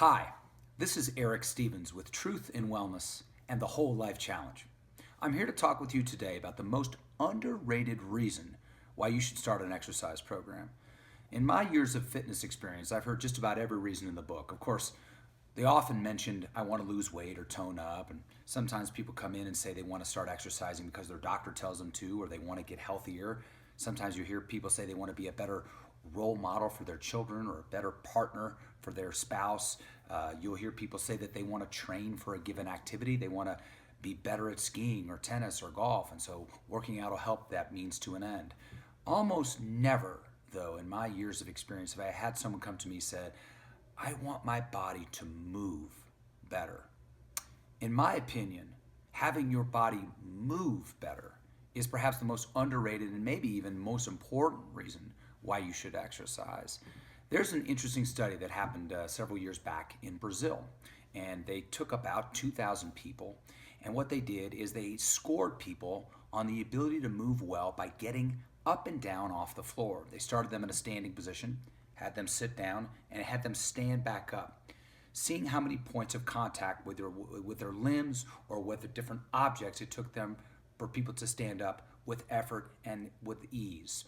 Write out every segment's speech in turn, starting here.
Hi, this is Eric Stevens with Truth in Wellness and the Whole Life Challenge. I'm here to talk with you today about the most underrated reason why you should start an exercise program. In my years of fitness experience, I've heard just about every reason in the book. Of course, they often mentioned, I want to lose weight or tone up, and sometimes people come in and say they want to start exercising because their doctor tells them to, or they want to get healthier. Sometimes you hear people say they want to be a better role model for their children or a better partner for their spouse. You'll hear people say that they want to train for a given activity. They want to be better at skiing or tennis or golf, and so working out will help that means to an end. Almost never, though, in my years of experience, have I had someone come to me and said, I want my body to move better. In my opinion, having your body move better is perhaps the most underrated and maybe even most important reason why you should exercise. There's an interesting study that happened several years back in Brazil, and they took about 2,000 people, and what they did is they scored people on the ability to move well by getting up and down off the floor. They started them in a standing position, had them sit down, and had them stand back up, seeing how many points of contact with their limbs or with the different objects it took them for people to stand up with effort and with ease.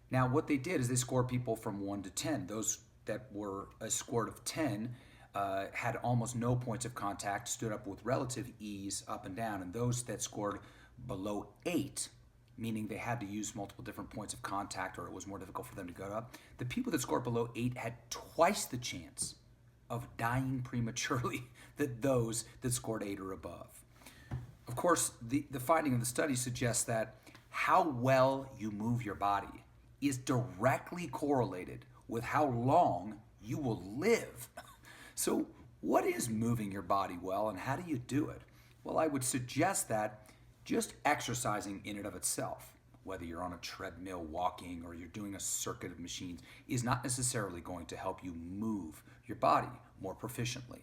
Now, what they did is they scored people from 1 to 10. Those that were a score of 10 had almost no points of contact, stood up with relative ease up and down, and those that scored below 8, meaning they had to use multiple different points of contact or it was more difficult for them to go up, the people that scored below 8 had twice the chance of dying prematurely than those that scored 8 or above. Of course, the finding of the study suggests that how well you move your body is directly correlated with how long you will live. So what is moving your body well and how do you do it? Well, I would suggest that just exercising in and of itself, whether you're on a treadmill walking or you're doing a circuit of machines, is not necessarily going to help you move your body more proficiently.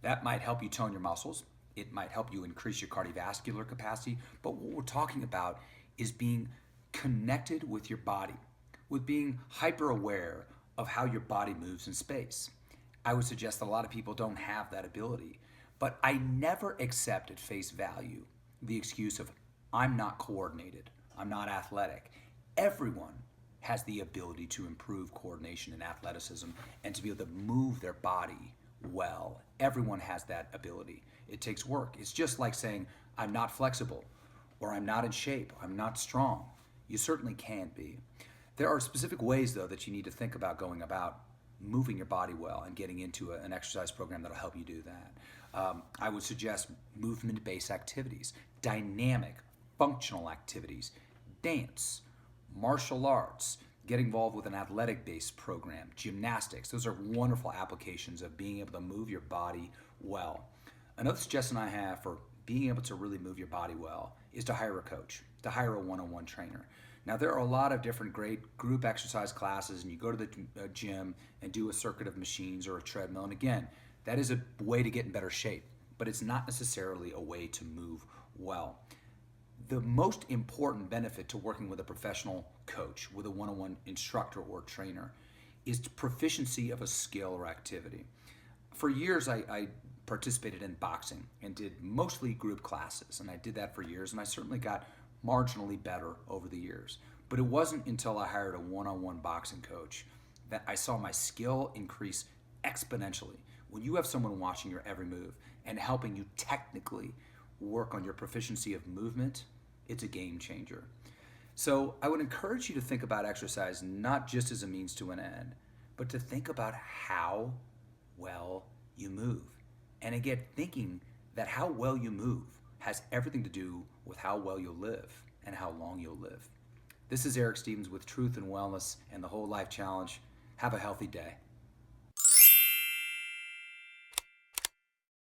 That might help you tone your muscles. It might help you increase your cardiovascular capacity. But what we're talking about is being connected with your body, with being hyper aware of how your body moves in space. I would suggest that a lot of people don't have that ability, but I never accept at face value the excuse of I'm not coordinated, I'm not athletic. Everyone has the ability to improve coordination and athleticism and to be able to move their body well. Everyone has that ability. It takes work. It's just like saying I'm not flexible or I'm not in shape, I'm not strong. You certainly can be. There are specific ways, though, that you need to think about going about moving your body well and getting into an exercise program that'll help you do that. I would suggest movement-based activities, dynamic, functional activities, dance, martial arts, get involved with an athletic-based program, gymnastics. Those are wonderful applications of being able to move your body well. Another suggestion I have for being able to really move your body well is to hire a coach, to hire a one-on-one trainer. Now, there are a lot of different great group exercise classes, and you go to the gym and do a circuit of machines or a treadmill. And again, that is a way to get in better shape, but it's not necessarily a way to move well. The most important benefit to working with a professional coach, with a one-on-one instructor or trainer, is the proficiency of a skill or activity. For years, I participated in boxing and did mostly group classes, and I did that for years, and I certainly got marginally better over the years. But it wasn't until I hired a one-on-one boxing coach that I saw my skill increase exponentially. When you have someone watching your every move and helping you technically work on your proficiency of movement, it's a game changer. So I would encourage you to think about exercise not just as a means to an end, but to think about how well you move. And again, thinking that how well you move has everything to do with how well you'll live and how long you'll live. This is Eric Stevens with Truth and Wellness and the Whole Life Challenge. Have a healthy day.